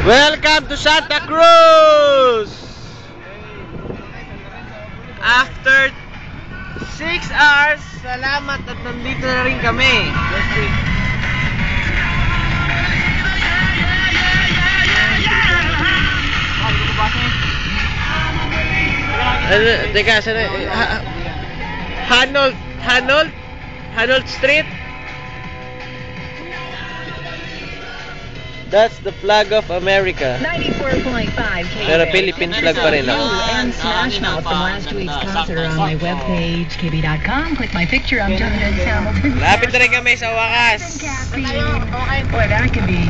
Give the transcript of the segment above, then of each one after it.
Welcome to Santa Cruz! After 6 hours, salamat at nandito na rin kami. Teka, sana Hanold Street. That's the flag of America. 94.5 KB. Pero Philippine flag pa rin ako. And Smash Mouth from last week's concert are on my webpage, kb.com. Click my picture. I'm Jonathan Hamilton. Lapit na rin kami sa wakas. Boy, that can be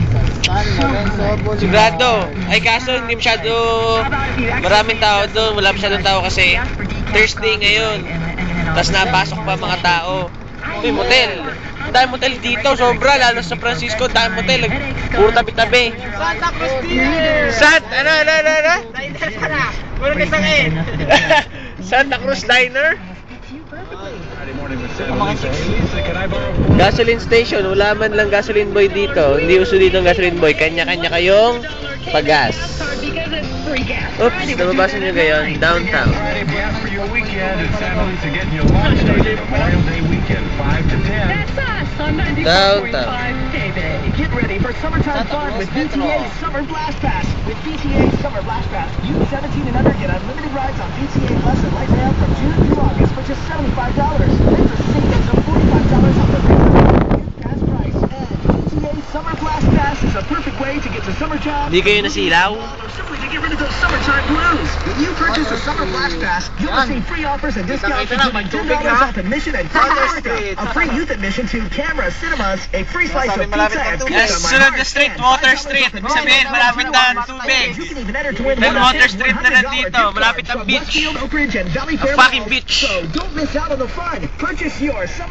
Sigurado. Ay kaso hindi masyado maraming tao doon. Wala masyadong tao kasi Thursday ngayon. Tapos napasok pa mga tao. Uy, motel. Dahil motel dito, sobra, lalo sa Francisco, dahil motel, puro tabi-tabi. Santa Cruz Diner! Ano? Diner ka na! Puro kasangin! Santa Cruz Diner? Gasoline station, wala man lang gasoline boy dito. Hindi uso dito ang gasoline boy, kanya-kanya kayong pag-gas. Oops, nababasa nyo gayon, downtown. Downtown. Get ready for summertime fun with BTA Summer Blast Pass. With BTA Summer Blast Pass, you 17 and under get unlimited rides on BTA Bus and Light Rail from June through August for just $75. That's a savings of $45 off the regular pass price. And BTA Summer Blast Pass is a perfect way to get to summer jobs. Hindi kayo nasilaw? Simply to get rid of those summertime blues. When you purchase a Summer Blast Pass, you'll receive free offers and discounts including $10 off admission and a free youth admission to Camera Cinemas, a free slice of pizza and Yes, sunod na street, Water Street. Ibig sabihin, malapit na ang tubig. Then Water Street na nandito, malapit ang beach. Ang fucking beach.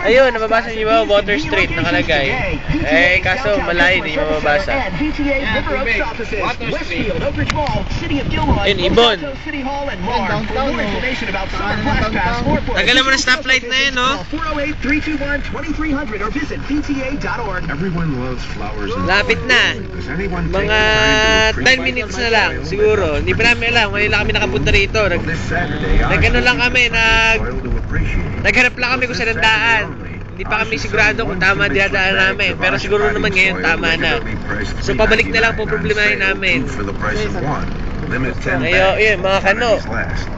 Ayun, nababasa niyo ba Water Street nakalagay? Eh, kaso malayo, hindi nyo mababasa. Ayun, Ibon. Tagalan mo na stoplight na yun, no? 408-321-2300 or visit bta.org. Everyone loves flowers and Lapit na. Does anyone take Mga the time to 10 minutes na lang, siguro. Hindi pa namin alam, ngayon lang kami nakapunta rito. This Saturday, Nagano lang kami, soil to appreciate. naghanap lang kami kung saan ang daan. Hindi pa kami sigurado kung tama dinadaan namin. Pero siguro naman ngayon tama na. So pabalik na lang po problemahin namin. For the price of one. Limit 10 Ayo, bags. yun, mga kano. Fridays last.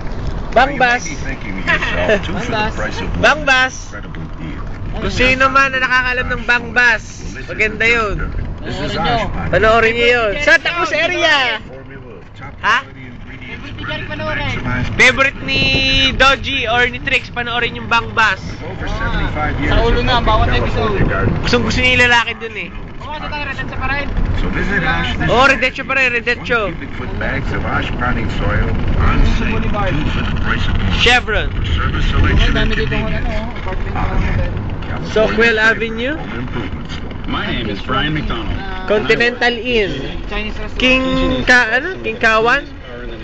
Bangbas. You might be thinking to yourself, two for the price of one. Bangbas. Incredible deal. Kung sino man na nakakalam ng Bangbas, maganda yun. This is Oshkosh. Panoorin niyo yun. Santa Cruz area! Formula of top Ha? quality ingredients. Favorite ni Dodgy or ni Trix, panoorin yung Bangbas. Over 75 years Sa ulo na, of bawat helping episode. California gardens. Gustong gusto niya yung lalaki dun eh. So visit Osh this Oh, Redetcho pa rin, Redetcho. 1 cubic foot bags of Osh crowning soil on sale. 2 for the price of one. Chevron. For service selection and convenience. Osh. Soquel Avenue. Home improvements. My name is Brian McDonald. Continental Inn. Chinese restaurant. King Kawan?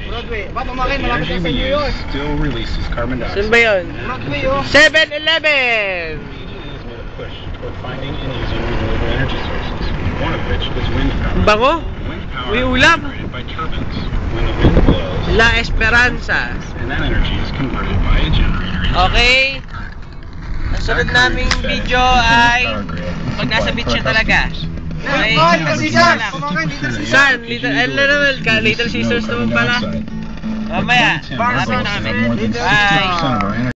Broadway. Ba't umakin? The Malapit energy na sa we New York. use still releases carbon Saan dioxide. ba yun? Broadway, oh. 7-Eleven! Is made a push toward finding and using renewable energy sources, one of which is wind power. Bango? Wind power Uy, is ulam. generated by turbines. When the wind blows, La Esperanza. and that energy is converted by a generator. Okay. Ang sunod naming video ay pag nasa beach siya talaga. Ay, Little Caesars! Kumakan, Little Caesars! saan? Little Caesars naman pala. Mamaya, malapit na kami. Bye!